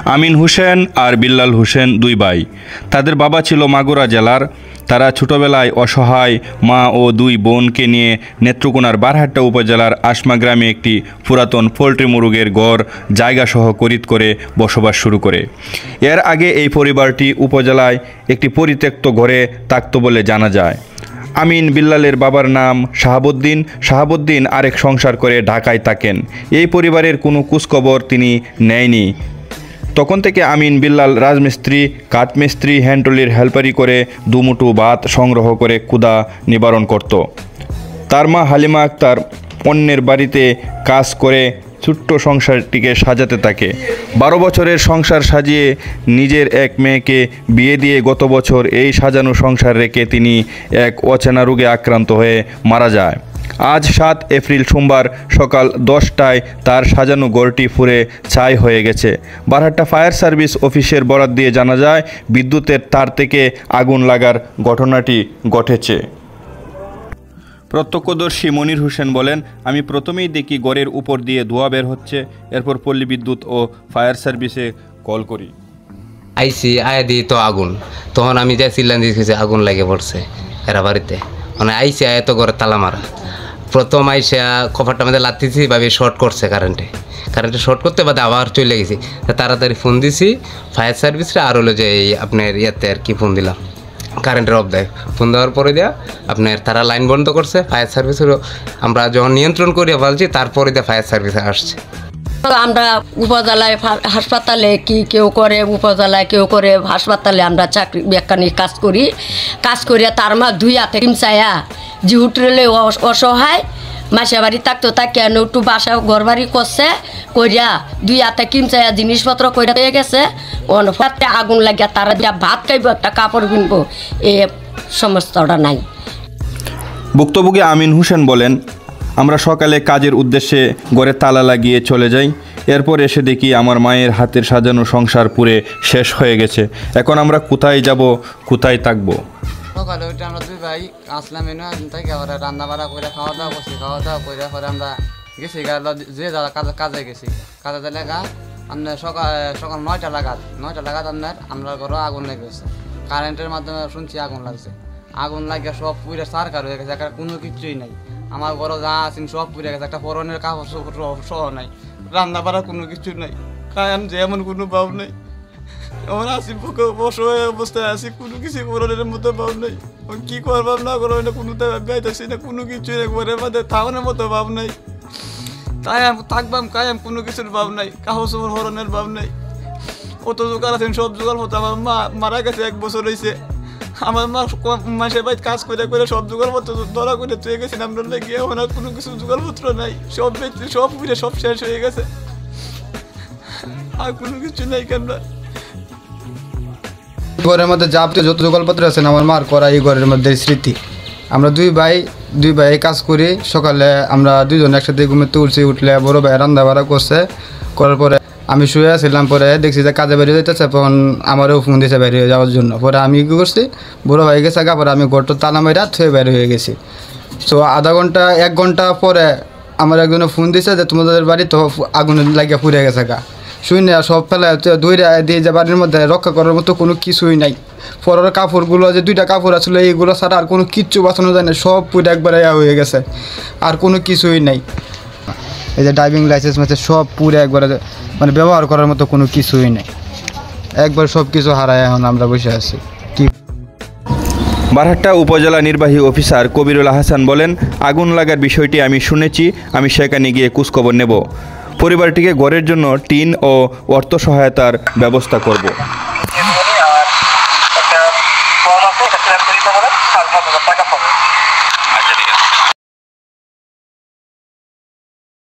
আমিন হোসেন আর বিল্লাল হোসেন দুই ভাই। তাদের বাবা ছিল মাগুরা জেলার। তারা ছোটবেলায় অসহায় মা ও দুই বোনকে নিয়ে নেত্রকোনার বারহাট্টা উপজেলার আসমা গ্রামে একটি পুরাতন পোলট্রি মুরগের গড় জায়গাসহ খরিদ করে বসবাস শুরু করে। এর আগে এই পরিবারটি উপজেলায় একটি পরিত্যক্ত ঘরে থাকত বলে জানা যায়। আমিন বিল্লালের বাবার নাম শাহাবুদ্দিন। শাহাবুদ্দিন আরেক সংসার করে ঢাকায় থাকেন। এই পরিবারের কোনো খোঁজখবর তিনি নেয়নি। তখন থেকে আমিন বিল্লাল রাজমিস্ত্রি, কাঠমিস্ত্রি, হ্যান্ডটলির হেল্পারি করে দুমুঠো ভাত সংগ্রহ করে ক্ষুধা নিবারণ করত। তার মা হালিমা আক্তার অন্যের বাড়িতে কাজ করে ছোট্ট সংসারটিকে সাজাতে থাকে। 12 বছরের সংসার সাজিয়ে নিজের এক মেয়েকে বিয়ে দিয়ে গত বছর এই সাজানো সংসার রেখে তিনি এক অচেনা রোগে আক্রান্ত হয়ে মারা যায়। আজ 7 এপ্রিল সোমবার সকাল 10টায় তার সাজানো ঘরটি পুড়ে ছাই হয়ে গেছে। বারহাট্টা ফায়ার সার্ভিস অফিসের বরাত দিয়ে জানা যায়, বিদ্যুতের তার থেকে আগুন লাগার ঘটনাটি ঘটেছে। প্রত্যক্ষদর্শী মনির হোসেন বলেন, আমি প্রথমেই দেখি ঘরের উপর দিয়ে ধোঁয়া বের হচ্ছে। এরপর পল্লী বিদ্যুৎ ও ফায়ার সার্ভিসে কল করি। আইসি আয়া দিই তো আগুন, তখন আমি যাই চিল্লান দিয়েছি আগুন লাগে পড়ছে এরা বাড়িতে। মানে আইসি আয়া তো ঘরে তালা মারা। প্রথম আইসা কভারটা মধ্যে লাতিছি ভাবি শর্ট করছে কারেন্টে শর্ট করতে বাদে আবার চলে গেছি। তাড়াতাড়ি ফোন দিছি ফায়ার সার্ভিসে, আর হলো যে এই আপনার ইয়াতে আর কি ফোন দিলাম কারেন্টের অফ দেয়। ফোন দেওয়ার পরে দেওয়া আপনার তারা লাইন বন্ধ করছে। ফায়ার সার্ভিসেরও আমরা যখন নিয়ন্ত্রণ করিয়া ফেলছি তারপরে দিয়ে ফায়ার সার্ভিসে আসছে। আমরা উপজেলায় হাসপাতালে কেউ করে, উপজেলায় কেউ করে, হাসপাতালে আমরা চাকরি বেকানি কাজ করিয়া তার মা দুই হাতে কিমচায়া জি হোটেলে অসহায় মাসে বাড়ি থাকতো কেন একটু বাসা ঘর বাড়ি করছে করিয়া দুই হাতে কিমচায়া জিনিসপত্র কইরা হয়ে গেছে। অনফাতে আগুন লাগিয়া তারা দিয়া ভাত খাইব, একটা কাপড় কিনবো, এ সমস্তটা নাই। ভুক্তভোগী আমিন হোসেন বলেন, আমরা সকালে কাজের উদ্দেশ্যে ঘরে তালা লাগিয়ে চলে যাই। এরপর এসে দেখি আমার মায়ের হাতের সাজানো সংসার পুরে শেষ হয়ে গেছে। এখন আমরা কোথায় যাব, কোথায় থাকবো? সকালে ওইটা আমরা দুই ভাই আসলাম এনে থেকে রান্না বাড়া করে খাওয়া দাওয়া করে পরে আমরা গেছি যে যারা কাজে গেছি। কাজে লেগা আপনার সকাল 9টা লাগাত আপনার আমরা ঘরে আগুন লেগে গেছে। কারেন্টের মাধ্যমে শুনছি আগুন লাগছে। আগুন লাগিয়ে সব পুরে সারকার হয়ে গেছে, কোনো কিছুই নাই। আমার ঘরে যা আছেন সব পুড়ে গেছে, একটা পরনের কাপড় সহ নাই, রান্না বাড়া কোনো কিছু নাই, খায়ান যে এমন কোনো ভাব নেই। এমন আছি বুকে অসহায় অবস্থায় আছি, কোনো কিছু পরনের মতো ভাব নেই। কি করবাম না করবো না কোনোতে ভাবতেছি না, কোনো কিছু ঘরের মধ্যে থাকানোর মতো ভাব নাই। তাই থাকবাম কায়াম কোনো কিছুর ভাব নাই, কাপড় চোপড় হরণের ভাব নাই। কত জোগাড় আছেন সব জোগাড় মতো। আমার মা মারা গেছে 1 বছর হয়েছে। আমার মা মাসের বাড়ি কাজ করে সব জোগাড়পত্র ধরা করে চলে গেছেন। আমরা লেগে ওনার কোনো কিছু জোগাড়পত্র নাই, সব বেঁচে সব ঘুরে সব শেষ হয়ে গেছে, আর কোনো কিছু নেই। কেন ঘরের মধ্যে যাবতীয় যত জোগাড়পত্র আছেন আমার মার করা, এই ঘরের মধ্যে স্মৃতি। আমরা দুই ভাই কাজ করি। সকালে আমরা দুইজন একসাথে ঘুমেতে উঠলে বড় ভাই রান্না বাড়া করার পরে আমি শুয়ে আসছিলাম। পরে দেখছি যে কাজে বেরিয়ে যেতেছে, তখন আমারও ফোন দিয়েছে বেরিয়ে যাওয়ার জন্য। পরে আমি কী করছি, বড়ো ভাই গেছে পরে আমি ঘরটা তালা মেরা থুয়ে বের হয়ে গেছি। তো আধা ঘন্টা 1 ঘন্টা পরে আমার একজনে ফোন দিছে যে তোমাদের বাড়ি তো আগুন লাগিয়ে পুড়ে গেছে শুই না। সব ফেলে দৌড়ে দিয়ে যে বাড়ির মধ্যে রক্ষা করার মতো কোনো কিছুই নাই। পরের কাপড়গুলো যে 2টা কাপড় আসলে এইগুলো ছাড়া আর কোনো কিচ্ছু বাঁচানো যায় না, সব পুরো একবারে হয়ে গেছে, আর কোনো কিছুই নাই। এই যে ড্রাইভিং লাইসেন্স মাঝে সব পুরো একবারে মানে ব্যবহার করার মতো কোনো কিছুই নেই, একবার সব কিছু হারায় এখন আমরা বসে আছি। বারহাট্টা উপজেলা নির্বাহী অফিসার কবিরুল হাসান বলেন, আগুন লাগার বিষয়টি আমি শুনেছি, আমি সেখানে গিয়ে খোঁজখবর নেব। পরিবারটিকে ঘরের জন্য টিন ও অর্থ সহায়তার ব্যবস্থা করব। টাকা